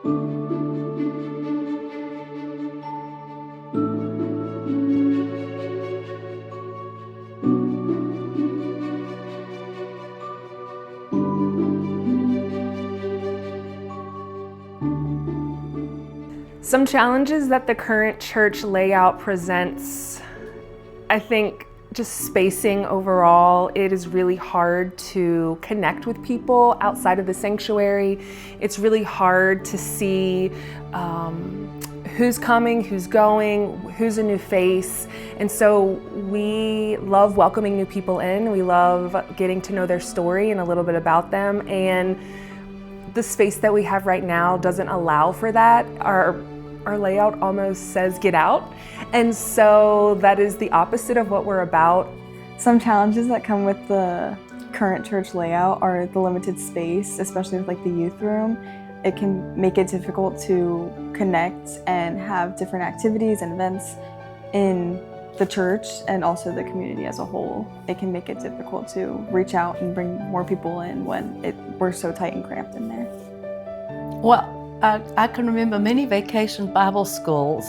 Some challenges that the current church layout presents, I think just spacing overall. It is really hard to connect with people outside of the sanctuary. It's really hard to see who's coming, who's going, who's a new face. And so we love welcoming new people in. We love getting to know their story and a little bit about them. And the space that we have right now doesn't allow for that. Our layout almost says get out. And so that is the opposite of what we're about. Some challenges that come with the current church layout are the limited space, especially with like the youth room. It can make it difficult to connect and have different activities and events in the church and also the community as a whole. It can make it difficult to reach out and bring more people in when we're so tight and cramped in there. Well, I can remember many vacation Bible schools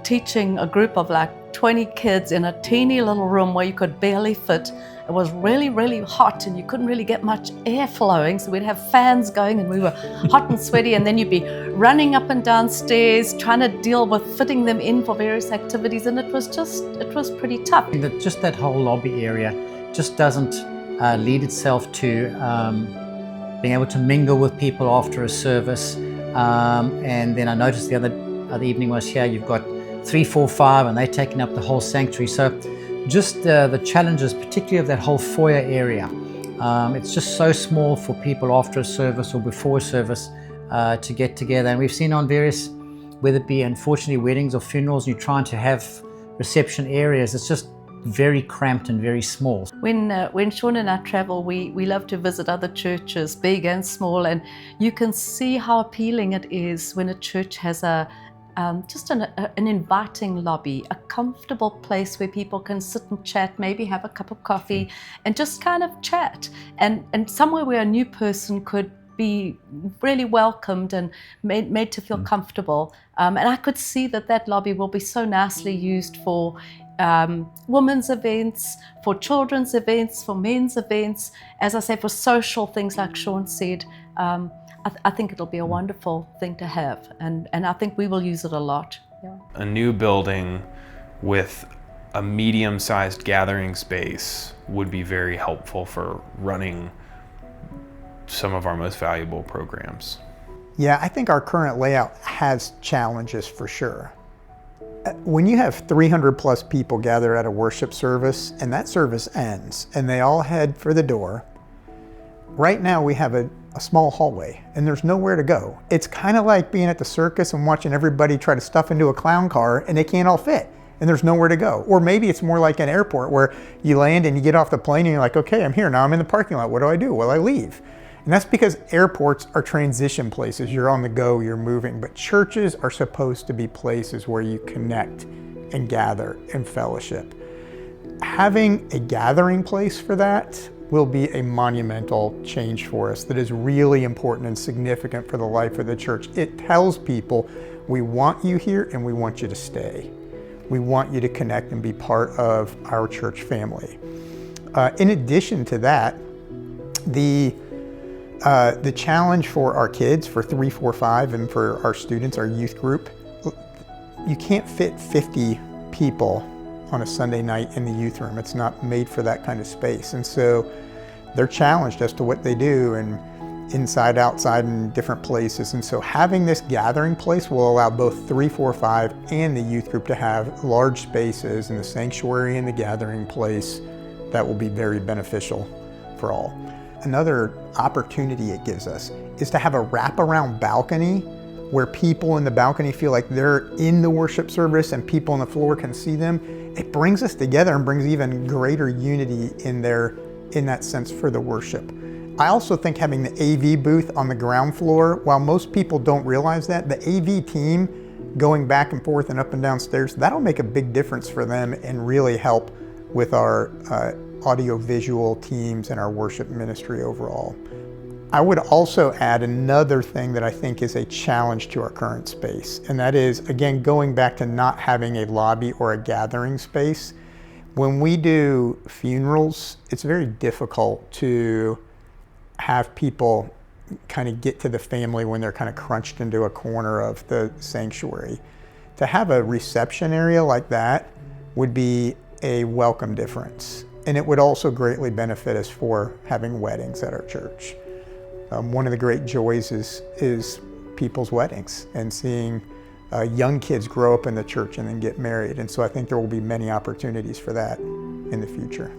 teaching a group of like 20 kids in a teeny little room where you could barely fit. It was really, really hot and you couldn't really get much air flowing, so we'd have fans going and we were hot and sweaty, and then you'd be running up and down stairs trying to deal with fitting them in for various activities, and it was pretty tough. Just that whole lobby area just doesn't lead itself to being able to mingle with people after a service. And then I noticed the other evening was here, you've got 3, 4, 5, and they're taking up the whole sanctuary. So just the challenges, particularly of that whole foyer area. It's just so small for people after a service or before a service to get together. And we've seen on various, whether it be unfortunately weddings or funerals, you're trying to have reception areas, it's just very cramped and very small. When Sean and I travel, we love to visit other churches, big and small, and you can see how appealing it is when a church has just an inviting lobby, a comfortable place where people can sit and chat, maybe have a cup of coffee and just kind of chat, and somewhere where a new person could be really welcomed and made to feel comfortable. And I could see that lobby will be so nicely used for women's events, for children's events, for men's events, as I say, for social things like Sean said. I think it'll be a wonderful thing to have, and I think we will use it a lot. Yeah. A new building with a medium-sized gathering space would be very helpful for running some of our most valuable programs. Yeah, I think our current layout has challenges for sure. When you have 300 plus people gather at a worship service and that service ends and they all head for the door, right now we have a small hallway and there's nowhere to go. It's kind of like being at the circus and watching everybody try to stuff into a clown car and they can't all fit and there's nowhere to go. Or maybe it's more like an airport where you land and you get off the plane and you're like, okay, I'm here, now I'm in the parking lot, what do I do? Well, I leave. And that's because airports are transition places. You're on the go, you're moving, but churches are supposed to be places where you connect and gather and fellowship. Having a gathering place for that will be a monumental change for us that is really important and significant for the life of the church. It tells people, we want you here and we want you to stay. We want you to connect and be part of our church family. In addition to that, the challenge for our kids, for 3, 4, 5, and for our students, our youth group, you can't fit 50 people on a Sunday night in the youth room. It's not made for that kind of space. And so they're challenged as to what they do, and inside, outside, and different places. And so having this gathering place will allow both 3, 4, 5 and the youth group to have large spaces in the sanctuary and the gathering place that will be very beneficial for all. Another opportunity it gives us is to have a wraparound balcony where people in the balcony feel like they're in the worship service and people on the floor can see them. It brings us together and brings even greater unity in that sense for the worship. I also think having the AV booth on the ground floor, while most people don't realize that, the AV team going back and forth and up and down stairs, that'll make a big difference for them and really help with our audio-visual teams and our worship ministry overall. I would also add another thing that I think is a challenge to our current space, and that is, again, going back to not having a lobby or a gathering space. When we do funerals, it's very difficult to have people kind of get to the family when they're kind of crunched into a corner of the sanctuary. To have a reception area like that would be a welcome difference. And it would also greatly benefit us for having weddings at our church. One of the great joys is people's weddings and seeing young kids grow up in the church and then get married. And so I think there will be many opportunities for that in the future.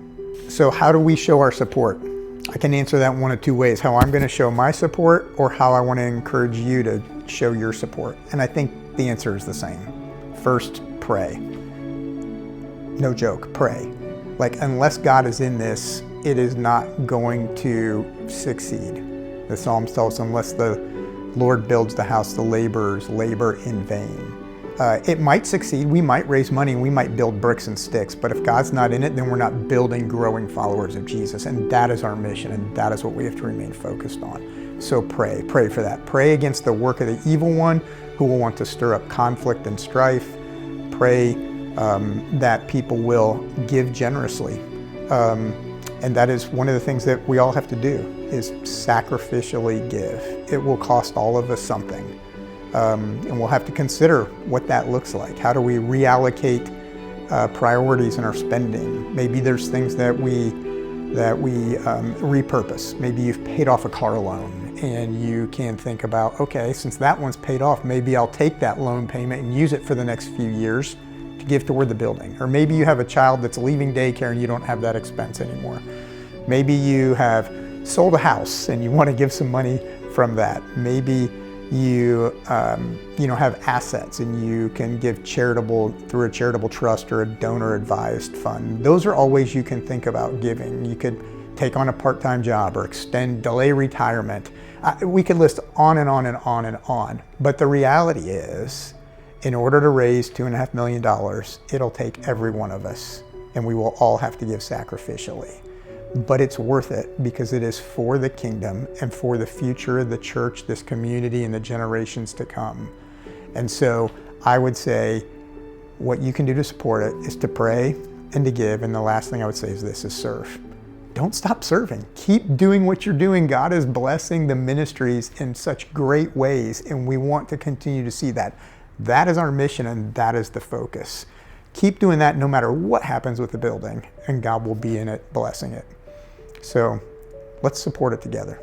So how do we show our support? I can answer that one of two ways: how I'm going to show my support, or how I want to encourage you to show your support. And I think the answer is the same. First, pray. No joke, pray. Like, unless God is in this, it is not going to succeed. The Psalms tell us, unless the Lord builds the house, the laborers labor in vain. It might succeed, we might raise money, we might build bricks and sticks, but if God's not in it, then we're not building growing followers of Jesus, and that is our mission, and that is what we have to remain focused on. So pray for that. Pray against the work of the evil one who will want to stir up conflict and strife. Pray that people will give generously. And that is one of the things that we all have to do, is sacrificially give. It will cost all of us something. And we'll have to consider what that looks like. How do we reallocate priorities in our spending? Maybe there's things that we repurpose. Maybe you've paid off a car loan and you can think about, okay, since that one's paid off, maybe I'll take that loan payment and use it for the next few years to give toward the building. Or maybe you have a child that's leaving daycare and you don't have that expense anymore. Maybe you have sold a house and you want to give some money from that. Maybe you have assets and you can give through a charitable trust or a donor advised fund. Those are all ways you can think about giving. You could take on a part-time job or delay retirement. We could list on and on and on and on. But the reality is, in order to raise $2.5 million, it'll take every one of us, and we will all have to give sacrificially. But it's worth it, because it is for the kingdom and for the future of the church, this community, and the generations to come. And so I would say what you can do to support it is to pray and to give. And the last thing I would say is serve. Don't stop serving. Keep doing what you're doing. God is blessing the ministries in such great ways, and we want to continue to see that. That is our mission, and that is the focus. Keep doing that no matter what happens with the building, and God will be in it, blessing it. So let's support it together.